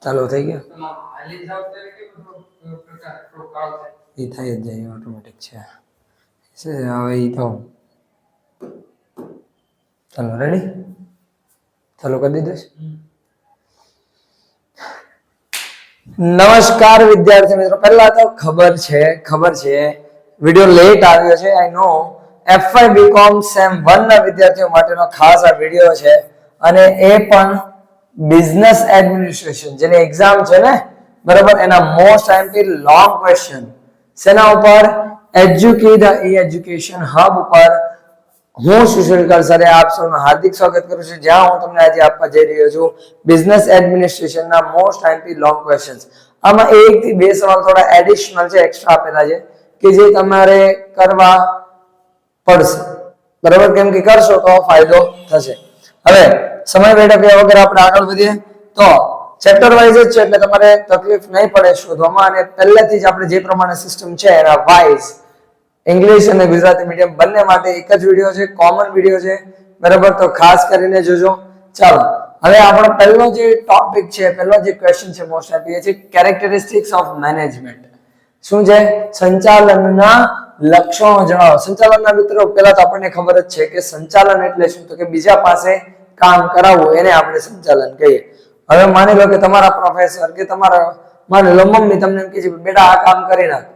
ચાલુ થઈ ગયો હાલી જાવ ત્યારે કે બધો પ્રકાર કાળ થાય એ થઈ જ જાય ઓટોમેટિક છે હવે એ તો ચાલો રેડી ચાલો કરી દીધું નમસ્કાર વિદ્યાર્થી મિત્રો પહેલા તો ખબર છે વિડિયો લેટ આવ્યો છે આઈ નો FY BCom સેમ 1 ના વિદ્યાર્થીઓ માટેનો ખાસ આ વિડિયો છે અને એ પણ બિઝનેસ એડમિનિસ્ટ્રેશન જેની એક્ઝામ છે ને બરાબર એના મોસ્ટ આઈએમપી લોંગ ક્વેશ્ચન સેના ઉપર એજ્યુકેટ એજ્યુકેશન હબ ઉપર હું સુશીલ સરે આપ સૌનું હાર્દિક સ્વાગત કરું છું જ્યાં હું તમને આજે આપવા જઈ રહ્યો છું બિઝનેસ એડમિનિસ્ટ્રેશનના મોસ્ટ આઈએમપી લોંગ ક્વેશ્ચન્સ આમાં એક થી બે સવાલ થોડા એડિશનલ છે એક્સ્ટ્રા આપેલા છે કે જે તમારે કરવા પડશે બરાબર કેમ કે કરશો તો ફાયદો થશે હવે સમય વેડફ્યા વગર આપણે આગળ વધીએ તો ચેપ્ટર વાઇઝ જ છે એટલે તમારે તકલીફ નહીં પડે શોધવામાં અને પહેલેથી જ આપણે જે પ્રમાણે સિસ્ટમ છે એના વાઇઝ ઇંગ્લિશ અને ગુજરાતી મીડિયમ બંને માટે એક જ વિડિયો છે કોમન વિડિયો છે બરાબર તો ખાસ કરીને જોજો ચાલો હવે આપણો પહેલો જે ટોપિક છે પહેલો જે ક્વેશ્ચન છે મોસ્ટ આઈપી છે કેરેક્ટરિસ્ટિક્સ ઓફ મેનેજમેન્ટ શું છે સંચાલનના લક્ષણો જણાવો સંચાલનના મિત્રો પહેલા તો આપણને ખબર જ છે કે સંચાલન એટલે શું તો કે બીજા પાસે કામ કરાવવું એને આપણે સંચાલન કહીએ હવે માની લો કે તમારા પ્રોફેસર કે તમારા માની લો મમ્મી તમને એમ કહે છે બેટા આ કામ કરી નાખ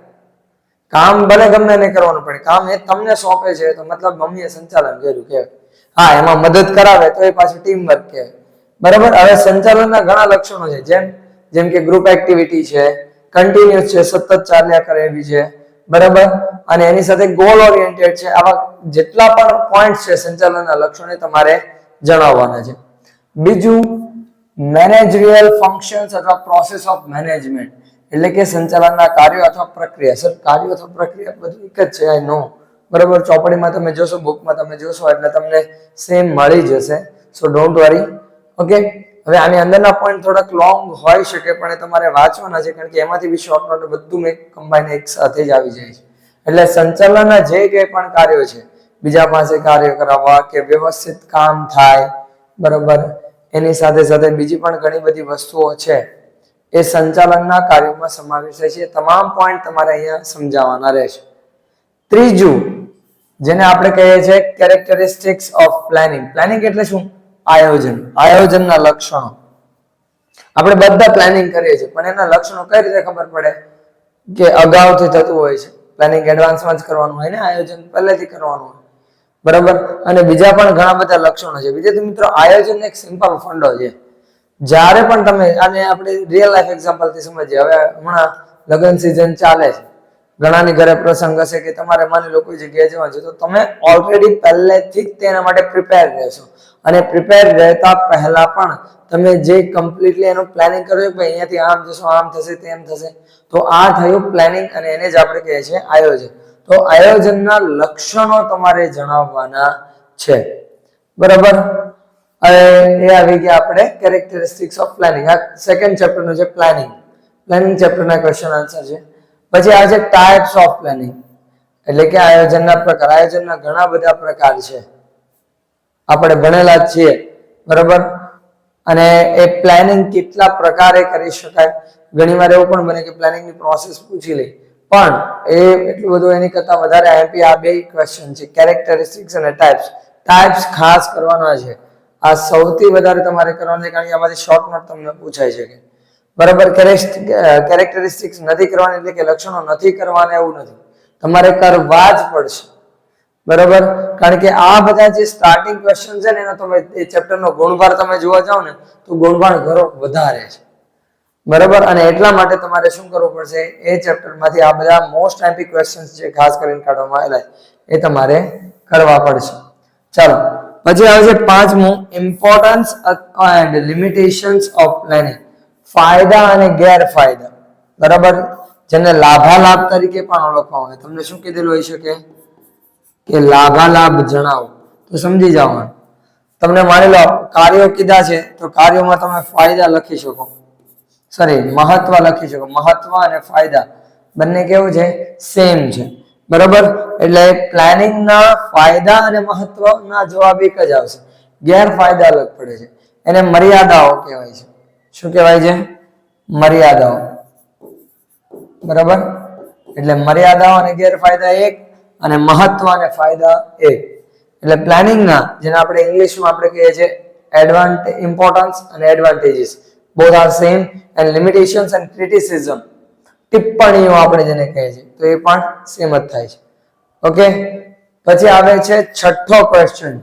કામ ભલે ગમે એને કરવાનું પડે કામ એ તમને સોંપે છે તો મતલબ મમ્મીએ સંચાલન કર્યું કહેવાય હા એમાં મદદ કરાવે તો એ પાછું ટીમ વર્ક કહેવાય બરાબર હવે સંચાલનના ઘણા લક્ષણો છે જેમ કે ગ્રુપ એક્ટિવિટી છે કન્ટિન્યુઅસ છે સતત ચાલ્યા કરે એવી છે બરાબર અને એની સાથે ગોલ ઓરિએન્ટેડ છે આવા જેટલા પણ પોઈન્ટ છે સંચાલનના લક્ષણો તમારે જણાવવાના છે બીજું મેનેજરિયલ ફંક્શન્સ અથવા પ્રોસેસ ઓફ મેનેજમેન્ટ એટલે કે સંચાલનના કાર્યો અથવા પ્રક્રિયા સર કાર્યો અથવા પ્રક્રિયા બધું એક જ છે આઈ નો બરાબર ચોપડીમાં તમે જોશો બુકમાં તમે જોશો એટલે તમને સેમ મળી જશે સો ડોન્ટ વરી ઓકે હવે આની અંદરના પોઈન્ટ થોડાક લોંગ હોઈ શકે પણ એ તમારે વાંચવાના છે કારણ કે એમાંથી બી શોર્ટ નોટ બધું મેં કમ્બાઈન એક સાથે જ આવી જાય છે એટલે સંચાલનના જે કંઈ પણ કાર્યો છે બીજા પાસે કાર્ય કરાવવા કે વ્યવસ્થિત કામ થાય બરાબર એની સાથે સાથે બીજી પણ ઘણી બધી વસ્તુઓ છે એ સંચાલનના કાર્યોમાં સમાવેશ થાય છે તમામ પોઈન્ટ તમારે અહીંયા સમજાવવાના રહેશે ત્રીજું જેને આપણે કહીએ છીએ કેરેક્ટરિસ્ટિક્સ ઓફ પ્લાનિંગ પ્લાનિંગ એટલે શું આયોજનના લક્ષણો આપણે બધા પ્લાનિંગ કરીએ છીએ પણ એના લક્ષણો કઈ રીતે ખબર પડે કે અગાઉથી થતું હોય છે પ્લાનિંગ એડવાન્સમાં જ કરવાનું હોય ને આયોજન પહેલેથી કરવાનું હોય બરાબર અને બીજા પણ ઘણા બધા લક્ષણો છે વિદ્યાર્થી મિત્રો આયોજન એક સિમ્પલ ફંડો છે જ્યારે પણ તમે આને આપણે રિયલ લાઈફ એક્ઝામ્પલ થી સમજીએ હવે હમણાં લગ્ન સિઝન ચાલે છે ઘણાની ઘરે પ્રસંગ હશે કે તમારે માની લો કોઈ જગ્યાએ જવાનું છે તો તમે ઓલરેડી પહેલેથી જ તેના માટે પ્રિપેર રહેશો અને પ્રિપેર રહેતા પહેલા પણ તમે જે કમ્પ્લીટલી એનું પ્લાનિંગ કર્યું કે અહીંયાથી આમ જશો આમ થશે તેમ થશે તો આ થયું પ્લાનિંગ અને એને જ આપણે કહીએ છીએ આયોજન તો આયોજનના લક્ષણો તમારે જણાવવાના છે બરાબર એ આવી ગયા આપણે કેરેક્ટરિસ્ટિક્સ ઓફ પ્લાનિંગ આ સેકન્ડ ચેપ્ટરનો છે પ્લાનિંગ ચેપ્ટરના ક્વેશ્ચન આન્સર છે પછી આ છે ટાઈપ્સ ઓફ પ્લાનિંગ એટલે કે આયોજનના પ્રકાર આયોજનના ઘણા બધા પ્રકાર છે આપણે ભણેલા જ છીએ બરાબર અને એ પ્લાનિંગ કેટલા પ્રકારે કરી શકાય ઘણીવાર એવું પણ બને કે પ્લાનિંગની પ્રોસેસ પૂછી લે પણ એ એટલું બધું એની કરતા વધારે આઈએમપી આ બે ક્વેશ્ચન છે કેરેક્ટરિસ્ટિક્સ અને ટાઈપ્સ ખાસ કરવાના છે આ સૌથી વધારે તમારે કરવાનું છે કારણ કે આમાંથી શોર્ટ નોટ તમને પૂછાઈ શકે બરાબર કેરેક્ટરિસ્ટિક્સ નથી કરવાની એટલે કે લક્ષણો નથી કરવાના એવું નથી તમારે કરવા જ પડશે બરાબર કારણ કે આ બધા જે સ્ટાર્ટિંગ ક્વેશ્ચન છે ને એનો તમે એ ચેપ્ટરનો ગુણભાર તમે જોવા જાઓ ને તો ગુણભાર ઘણો વધારે છે બરાબર અને એટલા માટે તમારે શું કરવું પડશે એ ચેપ્ટરમાંથી આ બધા મોસ્ટ આઈએમપી ક્વેશ્ચન્સ જે ખાસ કરીને કાઢવામાં આવેલા એ તમારે કરવા પડશે ચાલો પછી આવે છે પાંચમું importance and limitations of planning ફાયદા અને ગેરફાયદા બરાબર જેને લાભાલાભ તરીકે પણ ઓળખવામાં આવે તમને શું કીધેલું હોઈ શકે કે લાભાલાભ જણાવો તો સમજી જવાનું તમને માની લો કાર્યો કીધા છે તો કાર્યોમાં તમે ફાયદા લખી શકો મહત્વ લખી શકો મહત્વ અને ફાયદા બંને કેવું છે સેમ છે બરાબર એટલે પ્લાનિંગના ફાયદા અને મહત્વના જવાબ એક જ આવશે ગેરફાયદા અલગ પડે છે એને મર્યાદાઓ કહેવાય છે શું કહેવાય છે મર્યાદાઓ, બરાબર. એટલે મર્યાદાઓ અને ગેરફાયદા એક અને મહત્વ અને ફાયદા એક. એટલે પ્લાનિંગના જેને આપણે ઇંગ્લિશમાં આપણે કહીએ છીએ ઇમ્પોર્ટન્સ અને advantages both are same and limitations and criticism, ટિપ્પણીઓ આપણે જેને કહીએ છીએ તો એ પણ સેમ જ થાય છે. ઓકે, પછી આવે છે છઠ્ઠો question,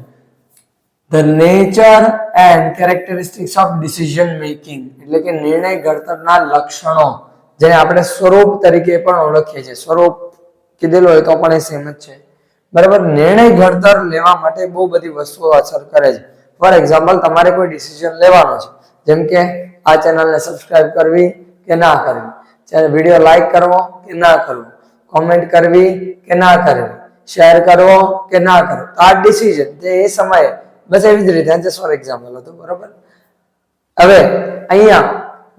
the nature and characteristics of decision making, એટલે કે નિર્ણય ઘડતરના લક્ષણો, જેને આપણે સ્વરૂપ તરીકે પણ ઓળખીએ છીએ. સ્વરૂપ કીધેલું હોય તો પણ એ સેમ જ છે, બરાબર. નિર્ણય ઘડતર લેવા માટે બહુ બધી વસ્તુઓ અસર કરે છે. ફોર એક્ઝામ્પલ, તમારે કોઈ ડિસિઝન લેવાનો છે, જેમ કે આ ચેનલને સબસ્ક્રાઇબ કરવી કે ના કરવી, વિડીયો લાઈક કરવો કે ના કરવો, કોમેન્ટ કરવી કે ના કરવી, શેર કરવો કે ના કરવો, આ ડિસિઝન એ સમયે બસ એવી જ રીતે જસ્ટ ફોર એક્ઝામ્પલ હતું, બરાબર. હવે અહીંયા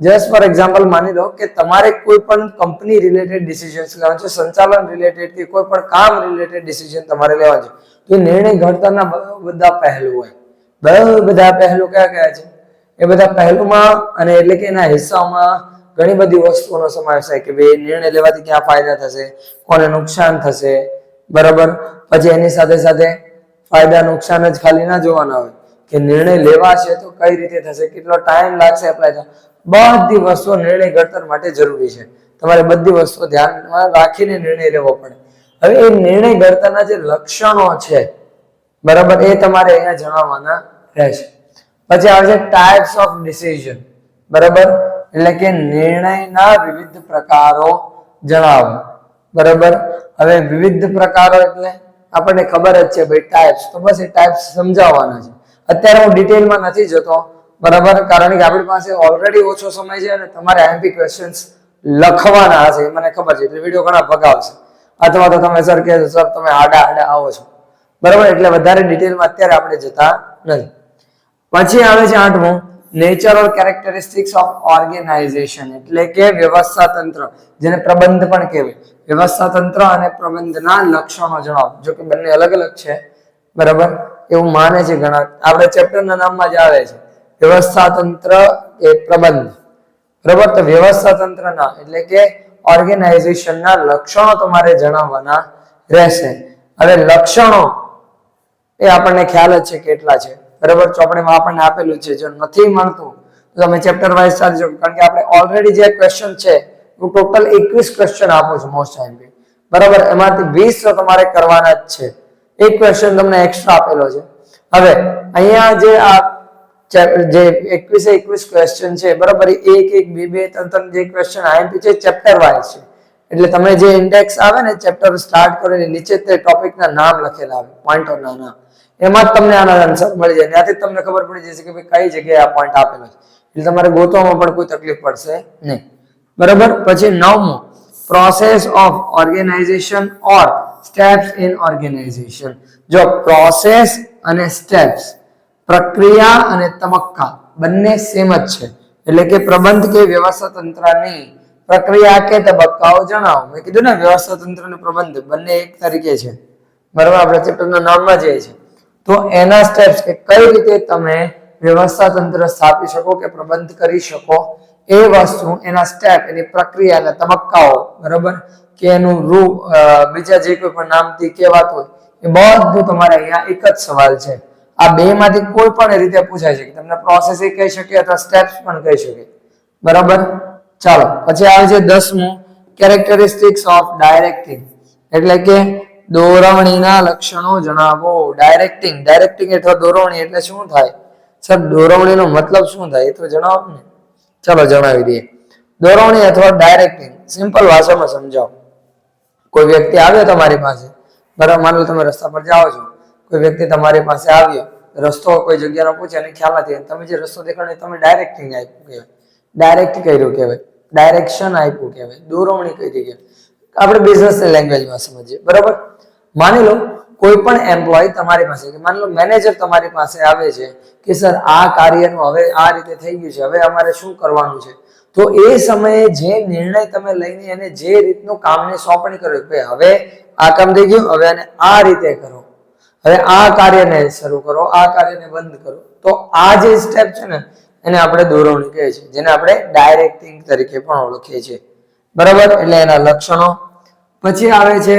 જસ્ટ ફોર એક્ઝામ્પલ માની લો કે તમારે કોઈ પણ કંપની રિલેટેડ ડિસિઝન્સ લેવાનું છે, સંચાલન રિલેટેડ કે કોઈ પણ કામ રિલેટેડ ડિસિઝન તમારે લેવાનું છે, તો નિર્ણય ઘડતરના બધા પહેલું હોય. બધા પહેલું કયા કયા છે? એ બધા પહેલુમાં અને એટલે કે એના હિસ્સામાં ઘણી બધી વસ્તુઓનો સમાવેશ થાય કે ભાઈ નિર્ણય લેવાથી ક્યાં ફાયદા થશે, કોને નુકસાન થશે, બરાબર. પછી એની સાથે સાથે ફાયદા નુકસાન જ ખાલી ના જોવાના હોય કે નિર્ણય લેવા છે તો કઈ રીતે થશે, કેટલો ટાઈમ લાગશે એપ્લાય થવા, બધી વસ્તુઓ નિર્ણય ઘડતર માટે જરૂરી છે. તમારે બધી વસ્તુઓ ધ્યાનમાં રાખીને નિર્ણય લેવો પડે. હવે એ નિર્ણય ઘડતરના જે લક્ષણો છે, બરાબર, એ તમારે અહીંયા જણાવવાના રહેશે. પછી આવે છે ટાઈપ્સ ઓફ ડિસિઝન, બરાબર, એટલે કે નિર્ણયના વિવિધ પ્રકારો જણાવો, બરાબર. હવે વિવિધ પ્રકારો એટલે આપણને ખબર જ છે ભાઈ ટાઈપ્સ, તો બસ એ ટાઈપ્સ સમજાવવાના છે. અત્યારે હું ડિટેલમાં નથી જતો, બરાબર, કારણ કે આપણી પાસે ઓલરેડી ઓછો સમય છે અને તમારે આઈએમપી ક્વેશ્ચન્સ લખવાના હશે, મને ખબર છે, એટલે વિડીયો ઘણા ભગાવશે, અથવા તો તમે સર કે સર તમે આડા આવો છો, બરાબર, એટલે વધારે ડિટેલમાં અત્યારે આપણે જતા નથી. પછી આવે છે આઠમું, nature or characteristics of organisation, એટલે કે વ્યવસ્થા તંત્ર, જેને પ્રબંધ પણ કહેવાય. વ્યવસ્થા તંત્ર અને પ્રબંધના લક્ષણો જણાવો. જો કે બંને અલગ અલગ છે, બરાબર, એવું માને છે ઘણા. આપણે ચેપ્ટરના નામમાં જ આવે છે વ્યવસ્થા તંત્ર એ પ્રબંધ, બરાબર. તો વ્યવસ્થા તંત્રના એટલે કે ઓર્ગેનાઇઝેશનના લક્ષણો તમારે જણાવવાના રહેશે. હવે લક્ષણો એ આપણને ખ્યાલ જ છે કેટલા છે, બરાબર. ચોપડીમાં આપણને આપેલું છે, જો નથી મળતું તો તમે ચેપ્ટર વાઇઝ ચાલજો, કારણ કે આપણે ઓલરેડી જે ક્વેશ્ચન છે હું ટોટલ 21 ક્વેશ્ચન આપું છું મોસ્ટ ટાઈમ, બરાબર. એમાંથી 20 તો તમારે કરવાના જ છે, એક ક્વેશ્ચન તમને એક્સ્ટ્રા આપેલો છે. હવે અહીંયા જે આ જે 21 ક્વેશ્ચન છે, બરાબર, એક એક બે બે ત્રણ જે ક્વેશ્ચન આઈએમપી છે ચેપ્ટર વાઇઝ છે. એટલે તમે જે ઇન્ડેક્સ આવે ને ચેપ્ટર સ્ટાર્ટ કરીને નીચે તે ટોપિકના નામ લખેલા આવે, પોઈન્ટરના નામ, એમાં જ તમને આના આન્સર મળી જાય. ત્યાંથી તમને ખબર પડી જશે કે ભાઈ કઈ જગ્યાએ આ પોઈન્ટ આપેલો છે, એટલે તમારે ગોતવામાં પણ કોઈ તકલીફ પડશે નહીં, બરાબર. પછી નવમું, process of organisation or steps in organisation. જો પ્રોસેસ અને સ્ટેપ્સ, પ્રક્રિયા અને તબક્કા બંને સેમ જ છે, એટલે કે પ્રબંધ કે વ્યવસ્થા તંત્રની પ્રક્રિયા કે તબક્કાઓ જણાવો. મેં કીધું ને વ્યવસ્થા તંત્ર અને પ્રબંધ બંને એક તરીકે છે, બરાબર, આપણે ચેપ્ટરના નામમાં જ છે. તો એના સ્ટેપ્સ કે કઈ રીતે તમે વ્યવસ્થા તંત્ર સ્થાપી શકો કે પ્રબંધ કરી શકો, એ વસ્તુ એના સ્ટેપ, એની પ્રક્રિયા અને તબક્કાઓ, બરાબર, કે એનું રૂપ, બીજા જે કોઈ પણ નામથી કહેવાતું હોય, એ બધું તમારે અહીંયા એક જ સવાલ છે. આ બે માંથી કોઈ પણ રીતે પૂછાય છે, તમને પ્રોસેસ એ કહી શકે અથવા સ્ટેપ્સ પણ કહી શકે, બરાબર. ચાલો પછી આવે છે 10મું, કેરેક્ટરિસ્ટિક્સ ઓફ ડાયરેક્ટિંગ, એટલે કે દોરવણીના લક્ષણો જણાવો. ડાયરેક્ટિંગ અથવા દોરવણી એટલે શું થાય સર? દોરવણીનો મતલબ શું થાય એ તો જણાવો ને. ચલો જણાવી દઈએ. દોરવણી અથવા ડાયરેક્ટિંગ સિમ્પલ ભાષામાં સમજાવો. કોઈ વ્યક્તિ આવ્યો તમારી પાસે, બરાબર, માનો લો તમે રસ્તા પર જાઓ છો, કોઈ વ્યક્તિ તમારી પાસે આવ્યો, રસ્તો કોઈ જગ્યાનો પૂછે અને ખ્યાલ નથી, તમે જે રસ્તો દેખાડો તમે ડાયરેક્ટિંગ આપ્યું કહેવાય, ડાયરેક્ટ કર્યું કહેવાય, ડાયરેક્શન આપ્યું કહેવાય, દોરવણી કરી કહેવાય. આપણે બિઝનેસ લેંગ્વેજમાં સમજીએ, બરાબર. માની લો કોઈ પણ એમ્પ્લોય તમારી પાસે, માની લો મેનેજર તમારી પાસે આવે છે કે સર આ કાર્યનું હવે આ રીતે થઈ ગયું છે, હવે અમારે શું કરવાનું છે, તો એ સમયે જે નિર્ણય તમે લઈને એને જે રીતનું કામની સોંપણી કરો કે હવે આ કામ થઈ ગયું, હવે આને આ રીતે કરો, હવે આ કાર્યને શરૂ કરો, આ કાર્યને બંધ કરો, તો આ જે સ્ટેપ છે ને એને આપણે દોરવણી કહીએ છીએ, જેને આપણે ડાયરેક્ટિંગ તરીકે પણ ઓળખીએ છીએ. બરાબર, એટલે એના લક્ષણો. પછી આવે છે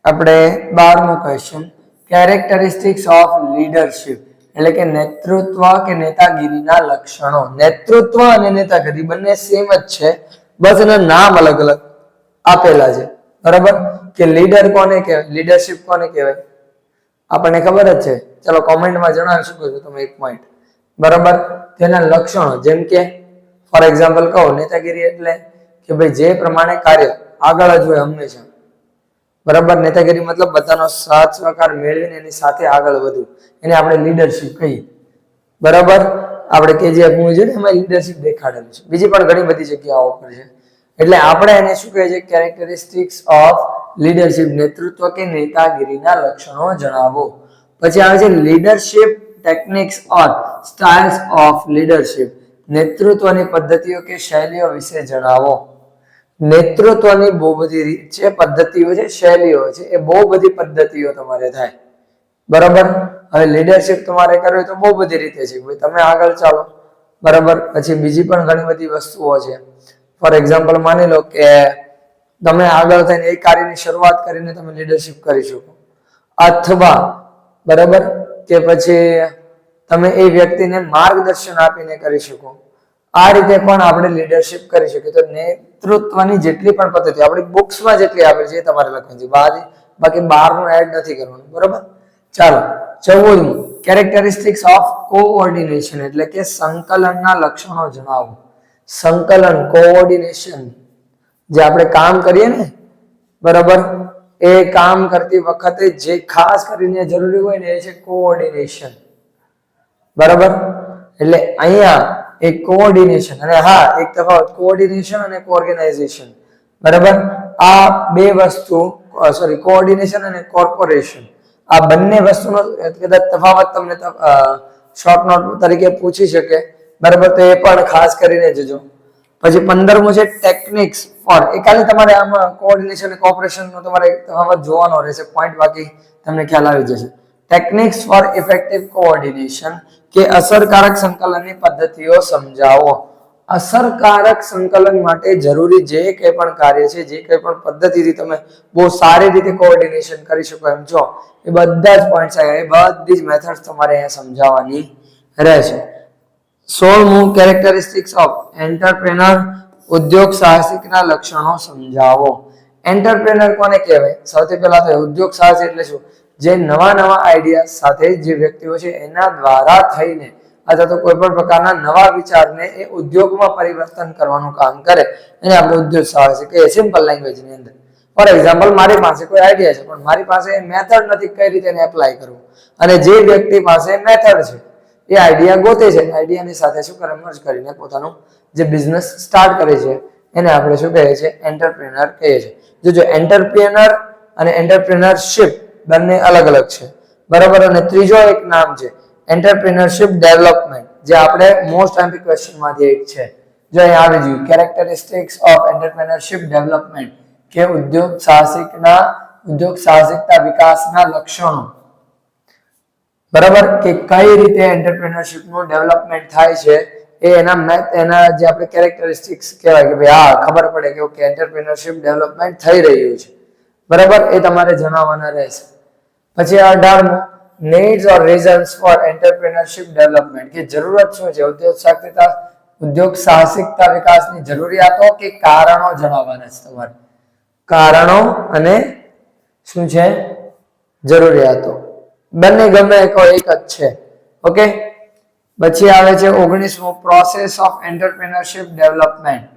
આપણે 12મો ક્વેશ્ચન, કેરેક્ટરિસ્ટિક્સ ઓફ લીડરશિપ, એટલે કે નેતૃત્વ કે નેતાગીરીના લક્ષણો. નેતૃત્વ અને નેતાગીરી બંને સેમ જ છે, બસ એના નામ અલગ અલગ આપેલા છે. બરાબર, કે લીડર કોને કહેવાય, લીડરશિપ કોને કહેવાય આપણને ખબર જ છે. ચલો કોમેન્ટમાં જણાવી શકો છો તમે એક પોઈન્ટ. બરાબર, તેના લક્ષણો, જેમ કે ફોર એક્ઝામ્પલ કહો, નેતાગીરી એટલે કે ભાઈ જે પ્રમાણે કાર્ય આગળ જ હોય હંમેશા. બરાબર, નેતાગીરી મતલબ બધાનો સાથ સહકાર મેળવીને એની સાથે આગળ વધવું, એને આપણે લીડરશિપ કહીએ. બરાબર, આપણે કેજીએફ મૂવી જોઈએ એમાં લીડરશિપ દેખાડેલું છે, બીજી પણ ઘણી બધી જગ્યાઓ પર છે. એટલે આપણે એને શું કહે છે, કેરેક્ટરિસ્ટિક્સ ઓફ લીડરશિપ, નેતૃત્વ કે નેતાગીરીના લક્ષણો જણાવો. પછી આવે છે leadership techniques or styles of leadership, નેતૃત્વની પદ્ધતિઓ કે શૈલીઓ વિશે જણાવો. નેતૃત્વની બહુ બધી રીત છે, પદ્ધતિઓ છે, શૈલીઓ છે, એ બહુ બધી પદ્ધતિઓ તમારે થાય. બરાબર, હવે લીડરશિપ તમારે કરવી તો બહુ બધી રીતે છે, ભાઈ તમે આગળ ચાલો. બરાબર, પછી બીજી પણ ઘણી બધી વસ્તુઓ છે. ફોર એક્ઝામ્પલ માની લો કે તમે આગળ થઈને એક કાર્યની શરૂઆત કરીને તમે લીડરશિપ કરી શકો, અથવા બરાબર કે પછી તમે એ વ્યક્તિને માર્ગદર્શન આપીને કરી શકો. આ રીતે પણ આપણે લીડરશિપ કરી શકીએ. તો નેતૃત્વની જેટલી પણ પદ્ધતિ આપણી બુક્સમાં જેટલી આપેલી છે એ તમારે લખવાની છે, બાકી બહારનું એડ નથી કરવાનું. બરાબર, ચાલો 14મું, કેરેક્ટરિસ્ટિક્સ ઓફ કોઓર્ડિનેશન, એટલે કે સંકલનના લક્ષણો જણાવો. સંકલન, કોઓર્ડિનેશન, જે આપણે કામ કરીએ ને, બરાબર, એ કામ કરતી વખતે જે ખાસ કરીને જરૂરી હોય ને એ છે કોઓર્ડિનેશન. બરાબર, એટલે અહીંયા એક કોઓર્ડિનેશન અને હા એક તફાવત, કોઓર્ડિનેશન અને કોઓર્ગેનાઇઝેશન. બરાબર, આ બે વસ્તુ, સોરી, કોઓર્ડિનેશન અને કોર્પોરેશન, આ બંને વસ્તુનો કદાચ તફાવત તમને શોર્ટ નોટ તરીકે પૂછી શકે. બરાબર, તો એ પણ ખાસ કરીને જજો. પછી 15મું છે ટેકનિક્સ ફોર, એ ખાલી તમારે આમાં કોઓર્ડિનેશન અને કોઓપરેશન નો તમારે તફાવત જોવાનો રહેશે પોઈન્ટ, બાકી તમને ખ્યાલ આવી જશે. ટેકનિક્સ ફોર ઇફેક્ટિવ કોઓર્ડિનેશન, કે અસરકારક સંકલનની પદ્ધતિઓ સમજાવો. અસરકારક સંકલન માટે જરૂરી જે કંઈ પણ કાર્ય છે, જે કંઈ પણ પદ્ધતિથી તમે બહુ સારી રીતે કોઓર્ડિનેશન કરી શકો એમ છો, એ બધા જ પોઈન્ટ્સ આવ્યા, એ બધી જ મેથડ્સ તમારે અહીંયા સમજાવવાની રહેશે. 16મું, કેરેક્ટરિસ્ટિક્સ ઓફ એન્ટરપ્રેનર, ઉદ્યોગ સાહસિકના લક્ષણો સમજાવો. એન્ટરપ્રેનર કોને કહેવાય? સૌથી પહેલા તો ઉદ્યોગ સાહસિક એટલે શું? જે નવા નવા આઈડિયા સાથે જે વ્યક્તિઓ છે એના દ્વારા થઈને અથવા તો કોઈ પણ પ્રકારના નવા વિચારને એ ઉદ્યોગમાં પરિવર્તન કરવાનું કામ કરે એને આપણે ઉદ્યોગ સાહસિક કહીએ, સિમ્પલ લેંગ્વેજની અંદર. ફોર એક્ઝામ્પલ, મારી પાસે કોઈ આઈડિયા છે પણ મારી પાસે મેથડ નથી કઈ રીતે એને એપ્લાય કરવું, અને જે વ્યક્તિ પાસે મેથડ છે એ આઈડિયા ગોતે છે, આઈડિયાની સાથે શું કરે, મર્જ કરીને પોતાનું જે બિઝનેસ સ્ટાર્ટ કરે છે એને આપણે શું કહીએ છીએ? એન્ટરપ્રેનર કહીએ છીએ. જો એન્ટરપ્રેનર અને એન્ટરપ્રેનરશિપ બંને અલગ અલગ છે. બરાબર, અને ત્રીજો એક નામ છે એન્ટરપ્રેનરશિપ ડેવલપમેન્ટ, જે આપણે મોસ્ટ એમ્પી ક્વેશ્ચનમાંથી એક છે. જો અહીં આવી ગયું, કેરેક્ટરિસ્ટિક્સ ઓફ એન્ટરપ્રેનરશિપ ડેવલપમેન્ટ, કે ઉદ્યોગ સાહસિકતા વિકાસના લક્ષણો. બરાબર, કે કઈ રીતે એન્ટરપ્રેનરશિપ નું ડેવલપમેન્ટ થાય છે એ એના જે આપણે કેરેક્ટરિસ્ટિક્સ કહેવાય કે ભાઈ હા ખબર પડે કે ઓકે એન્ટરપ્રેનરશિપ ડેવલપમેન્ટ થઈ રહ્યું છે. બરાબર, એ તમારે જણાવવાના રહેશે. પછી 18મું, નીડ્સ ઓર રીઝન્સ ફોર એન્ટરપ્રેનરશિપ ડેવલપમેન્ટ, કે જરૂરત શું છે ઉદ્યોગ સાહસિકતા વિકાસની જરૂરિયાતો કે કારણો જણાવવાના છે તમારે. કારણો અને શું છે? જરૂરિયાતો. બંને ગમે એક જ છે. ઓકે, પછી આવે છે 19મો, પ્રોસેસ ઓફ એન્ટરપ્રેનરશિપ ડેવલપમેન્ટ,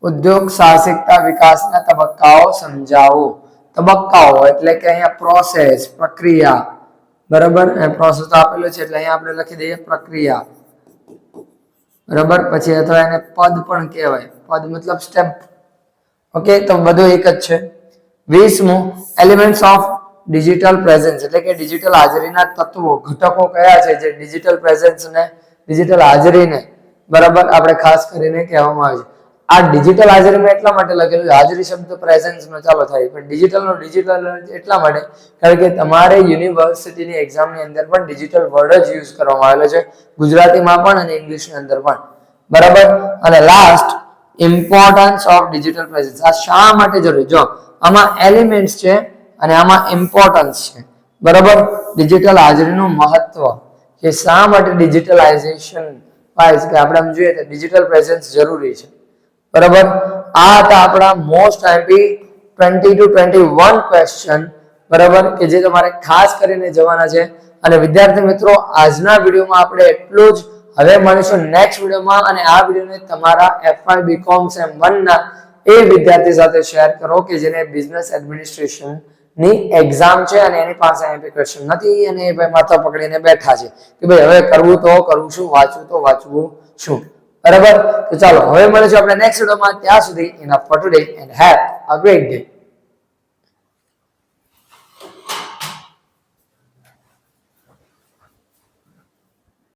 ઉદ્યોગ સાહસિકતા વિકાસના તબક્કાઓ સમજાવો. તબક્કાઓ એટલે કે અહીંયા પ્રોસેસ, પ્રક્રિયા. બરાબર, પ્રોસેસ આપેલો છે એટલે અહીંયા આપણે લખી દઈએ પ્રક્રિયા. બરાબર, પછી અથવા એને પદ પણ કહેવાય, પદ મતલબ સ્ટેપ. ઓકે, તો બધું એક જ છે. 20મું, એલિમેન્ટ્સ ઓફ ડિજિટલ પ્રેઝન્સ, એટલે કે ડિજિટલ હાજરીના તત્વો, ઘટકો કયા છે જે ડિજિટલ પ્રેઝન્સ ને ડિજિટલ હાજરીને બરાબર આપણે ખાસ કરીને કહેવામાં આવે છે. આ ડિજિટલ હાજરીમાં એટલા માટે લખેલું છે, હાજરી શબ્દ પ્રેઝન્સ નો ચાલો થાય, પણ ડિજિટલ એટલા માટે કારણ કે તમારે યુનિવર્સિટીની એક્ઝામની અંદર પણ ડિજિટલ વર્ડ જ યુઝ કરવામાં આવેલો છે, ગુજરાતીમાં પણ અને ઇંગ્લિશની અંદર પણ. બરાબર. અને last, importance of digital presence. આ શા માટે જરૂરી? જો આમાં એલિમેન્ટ્સ છે અને આમાં ઇમ્પોર્ટન્સ છે. બરાબર. ડિજિટલ હાજરીનું મહત્વ કે શા માટે ડિજિટલાઇઝેશન વાઇઝ કે આપણે આમ જોઈએ તો ડિજિટલ પ્રેઝન્સ જરૂરી છે. બરાબર. આ હતા આપણા મોસ્ટ આઈપી 20 to 21 ક્વેશ્ચન. બરાબર, કે જે તમારે ખાસ કરીને જવાના છે. અને વિદ્યાર્થી મિત્રો, આજના વિડીયોમાં આપણે એટલું જ. હવે મળીશું નેક્સ્ટ વિડીયોમાં, અને આ વિડીયોને તમારા FY BCom Sem 1 ના એ વિદ્યાર્થી સાથે શેર કરો કે જેને બિઝનેસ એડમિનિસ્ટ્રેશન ની એક્ઝામ છે અને એની પાસે આઈપી ક્વેશ્ચન નથી અને એ ભાઈ માથા પકડીને બેઠા છે કે ભાઈ હવે કરવું તો કરવું શું, વાંચવું તો વાંચવું શું. બરાબર. તો ચાલો હવે મળીશું આપણે નેક્સ્ટ વિડીયોમાં. ત્યાં સુધી enough four today and have a great day.